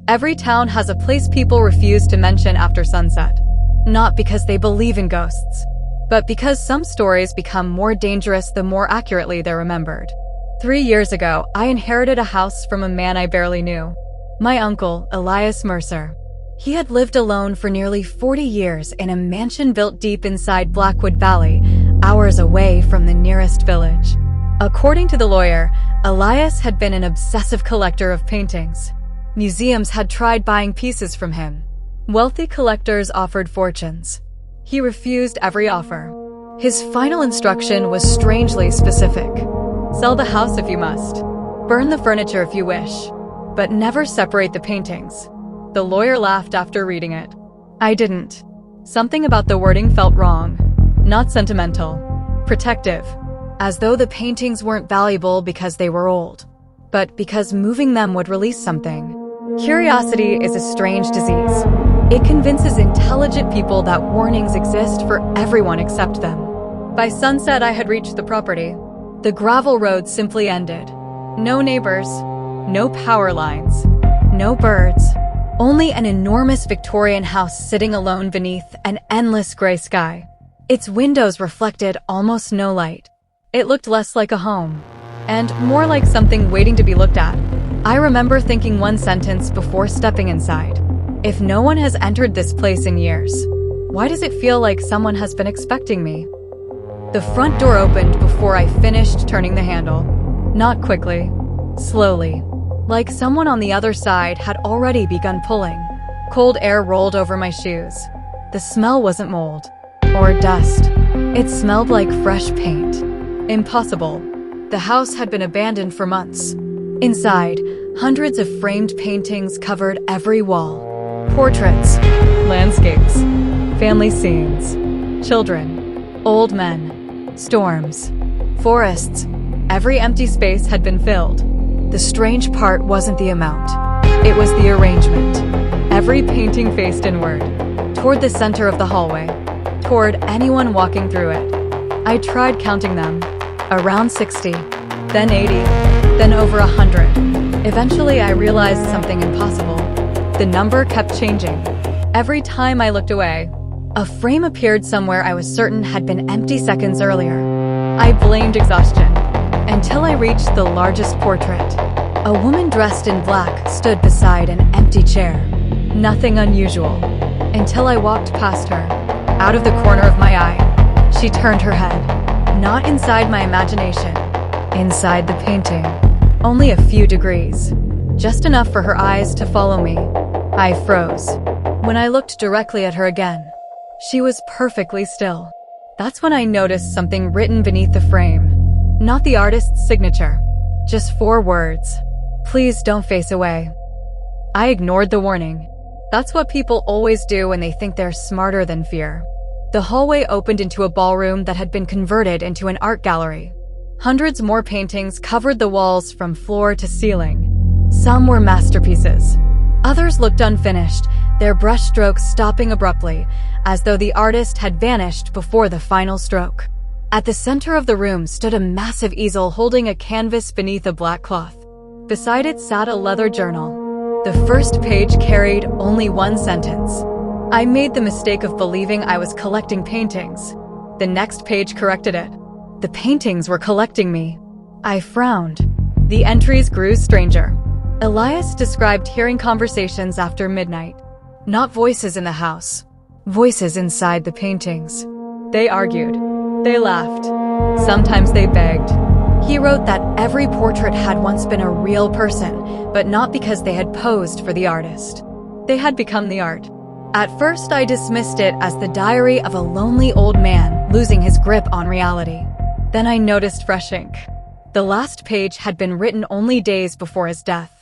Every town has a place people refuse to mention after sunset. Not because they believe in ghosts, but because some stories become more dangerous the more accurately they're remembered. 3 years ago, I inherited a house from a man I barely knew. My uncle, Elias Mercer. He had lived alone for nearly 40 years in a mansion built deep inside Blackwood Valley, hours away from the nearest village. According to the lawyer, Elias had been an obsessive collector of paintings. Museums had tried buying pieces from him. Wealthy collectors offered fortunes. He refused every offer. His final instruction was strangely specific. Sell the house if you must. Burn the furniture if you wish. But never separate the paintings. The lawyer laughed after reading it. I didn't. Something about the wording felt wrong. Not sentimental. Protective. As though the paintings weren't valuable because they were old, but because moving them would release something. Curiosity is a strange disease. It convinces intelligent people that warnings exist for everyone except them. By sunset, I had reached the property. The gravel road simply ended. No neighbors, no power lines, no birds, only an enormous Victorian house sitting alone beneath an endless gray sky. Its windows reflected almost no light. It looked less like a home, and more like something waiting to be looked at. I remember thinking one sentence before stepping inside. If no one has entered this place in years, why does it feel like someone has been expecting me? The front door opened before I finished turning the handle. Not quickly, slowly, like someone on the other side had already begun pulling. Cold air rolled over my shoes. The smell wasn't mold or dust. It smelled like fresh paint. Impossible. The house had been abandoned for months. Inside, hundreds of framed paintings covered every wall. Portraits, landscapes, family scenes, children, old men, storms, forests. Every empty space had been filled. The strange part wasn't the amount. It was the arrangement. Every painting faced inward, toward the center of the hallway, toward anyone walking through it. I tried counting them. Around 60, then 80, then over 100. Eventually, I realized something impossible. The number kept changing. Every time I looked away, a frame appeared somewhere I was certain had been empty seconds earlier. I blamed exhaustion, until I reached the largest portrait. A woman dressed in black stood beside an empty chair. Nothing unusual, until I walked past her. Out of the corner of my eye, she turned her head. Not inside my imagination, inside the painting. Only a few degrees, just enough for her eyes to follow me. I froze. When I looked directly at her again, she was perfectly still. That's when I noticed something written beneath the frame. Not the artist's signature, just 4 words. Please don't face away. I ignored the warning. That's what people always do when they think they're smarter than fear. The hallway opened into a ballroom that had been converted into an art gallery. Hundreds more paintings covered the walls from floor to ceiling. Some were masterpieces. Others looked unfinished, their brushstrokes stopping abruptly, as though the artist had vanished before the final stroke. At the center of the room stood a massive easel holding a canvas beneath a black cloth. Beside it sat a leather journal. The first page carried only one sentence. I made the mistake of believing I was collecting paintings. The next page corrected it. The paintings were collecting me. I frowned. The entries grew stranger. Elias described hearing conversations after midnight. Not voices in the house. Voices inside the paintings. They argued. They laughed. Sometimes they begged. He wrote that every portrait had once been a real person, but not because they had posed for the artist. They had become the art. At first, I dismissed it as the diary of a lonely old man losing his grip on reality. Then I noticed fresh ink. The last page had been written only days before his death.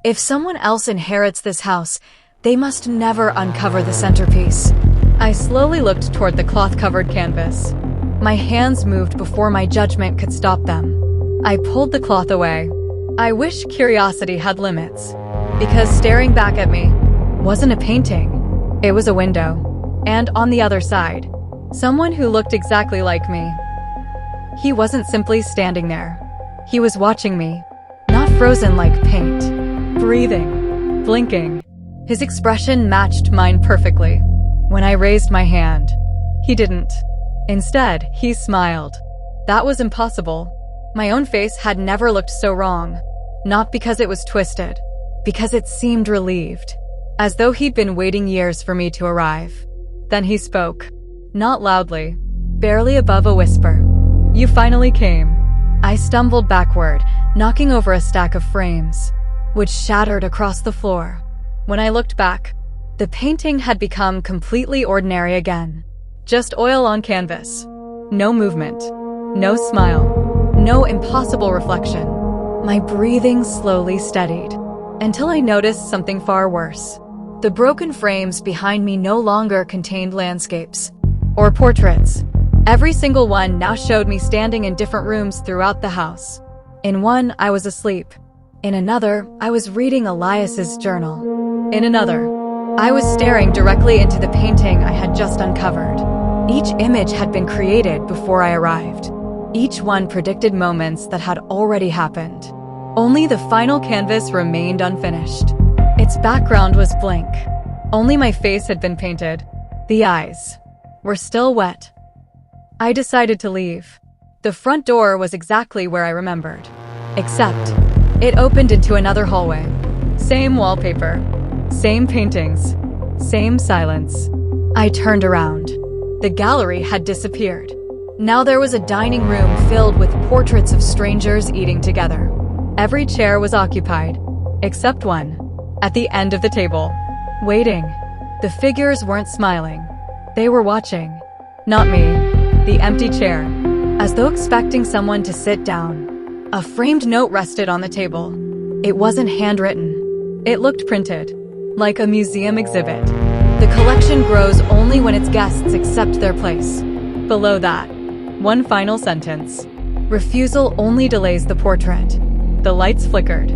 If someone else inherits this house, they must never uncover the centerpiece. I slowly looked toward the cloth-covered canvas. My hands moved before my judgment could stop them. I pulled the cloth away. I wish curiosity had limits, because staring back at me wasn't a painting. It was a window. And on the other side, someone who looked exactly like me. He wasn't simply standing there. He was watching me, not frozen like paint, breathing, blinking, His expression matched mine perfectly. When I raised my hand, he didn't. Instead, he smiled. That was impossible. My own face had never looked so wrong. Not because it was twisted, because it seemed relieved, as though he'd been waiting years for me to arrive. Then he spoke. Not loudly, barely above a whisper. "You finally came." I stumbled backward, knocking over a stack of frames, which shattered across the floor. When I looked back, the painting had become completely ordinary again. Just oil on canvas. No movement. No smile. No impossible reflection. My breathing slowly steadied, until I noticed something far worse. The broken frames behind me no longer contained landscapes or portraits. Every single one now showed me standing in different rooms throughout the house. In one, I was asleep. In another, I was reading Elias's journal. In another, I was staring directly into the painting I had just uncovered. Each image had been created before I arrived. Each one predicted moments that had already happened. Only the final canvas remained unfinished. Its background was blank. Only my face had been painted. The eyes were still wet. I decided to leave. The front door was exactly where I remembered. Except, it opened into another hallway. Same wallpaper. Same paintings. Same silence. I turned around. The gallery had disappeared. Now there was a dining room filled with portraits of strangers eating together. Every chair was occupied, except one, at the end of the table, waiting. The figures weren't smiling. They were watching. Not me. The empty chair, as though expecting someone to sit down. A framed note rested on the table. It wasn't handwritten. It looked printed, like a museum exhibit. The collection grows only when its guests accept their place. Below that, one final sentence. Refusal only delays the portrait. The lights flickered.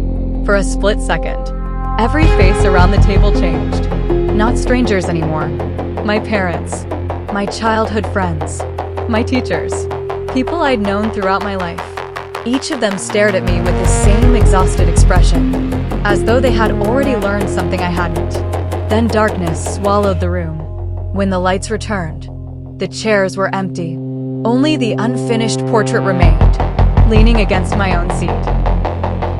For a split second, every face around the table changed. Not strangers anymore. My parents. My childhood friends. My teachers. People I'd known throughout my life. Each of them stared at me with the same exhausted expression, as though they had already learned something I hadn't. Then darkness swallowed the room. When the lights returned, the chairs were empty. Only the unfinished portrait remained, leaning against my own seat.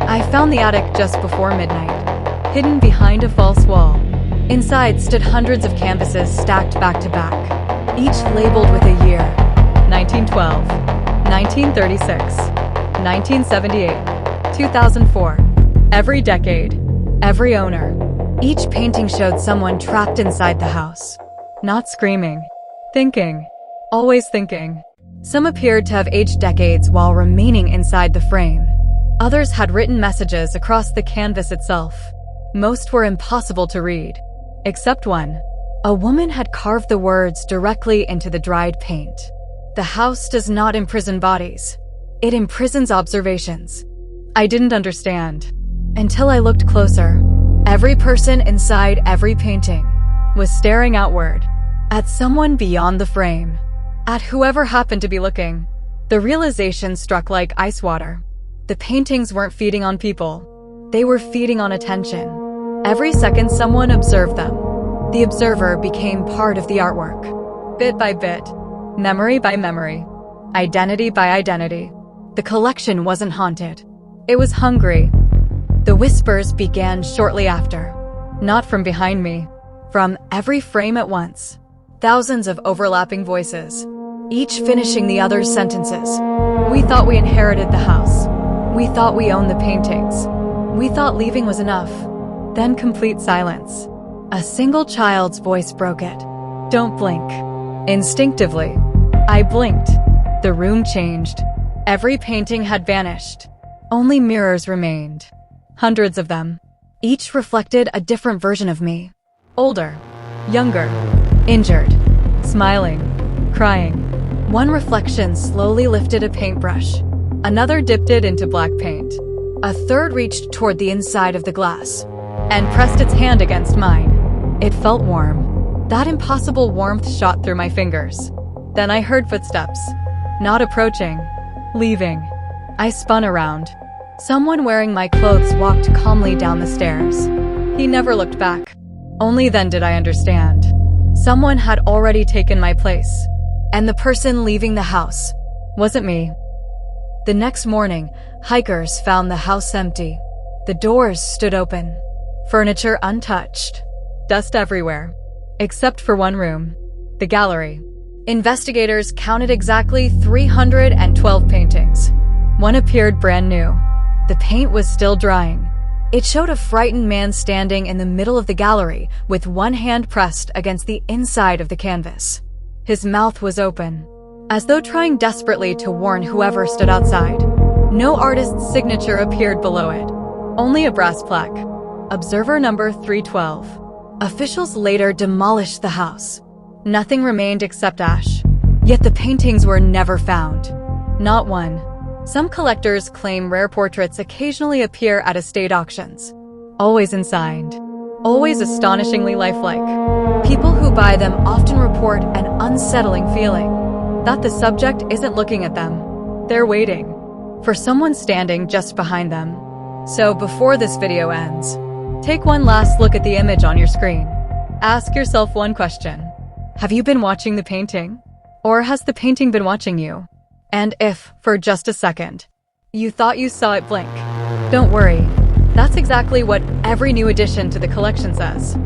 I found the attic just before midnight, hidden behind a false wall. Inside stood hundreds of canvases stacked back to back, each labeled with a year. 1912, 1936, 1978, 2004. Every decade, every owner. Each painting showed someone trapped inside the house. Not screaming, thinking, always thinking. Some appeared to have aged decades while remaining inside the frame. Others had written messages across the canvas itself. Most were impossible to read, except one. A woman had carved the words directly into the dried paint. The house does not imprison bodies. It imprisons observations. I didn't understand until I looked closer. Every person inside every painting was staring outward, at someone beyond the frame, at whoever happened to be looking. The realization struck like ice water. The paintings weren't feeding on people. They were feeding on attention. Every second someone observed them. The observer became part of the artwork. Bit by bit, memory by memory, identity by identity. The collection wasn't haunted. It was hungry. The whispers began shortly after. Not from behind me. From every frame at once. Thousands of overlapping voices, each finishing the other's sentences. We thought we inherited the house. We thought we owned the paintings. We thought leaving was enough. Then complete silence. A single child's voice broke it. Don't blink. Instinctively, I blinked. The room changed. Every painting had vanished. Only mirrors remained. Hundreds of them. Each reflected a different version of me. Older, younger, injured, smiling, crying. One reflection slowly lifted a paintbrush. Another dipped it into black paint. A third reached toward the inside of the glass and pressed its hand against mine. It felt warm. That impossible warmth shot through my fingers. Then I heard footsteps. Not approaching. Leaving. I spun around. Someone wearing my clothes walked calmly down the stairs. He never looked back. Only then did I understand. Someone had already taken my place, and the person leaving the house wasn't me. The next morning, hikers found the house empty. The doors stood open, furniture untouched, dust everywhere, except for one room, the gallery. Investigators counted exactly 312 paintings. One appeared brand new. The paint was still drying. It showed a frightened man standing in the middle of the gallery with one hand pressed against the inside of the canvas. His mouth was open, as though trying desperately to warn whoever stood outside. No artist's signature appeared below it, only a brass plaque. Observer number 312. Officials later demolished the house. Nothing remained except ash. Yet the paintings were never found. Not one. Some collectors claim rare portraits occasionally appear at estate auctions. Always unsigned. Always astonishingly lifelike. People who buy them often report an unsettling feeling that the subject isn't looking at them. They're waiting for someone standing just behind them. So before this video ends, take one last look at the image on your screen. Ask yourself one question. Have you been watching the painting? Or has the painting been watching you? And if, for just a second, you thought you saw it blink, don't worry. That's exactly what every new addition to the collection says.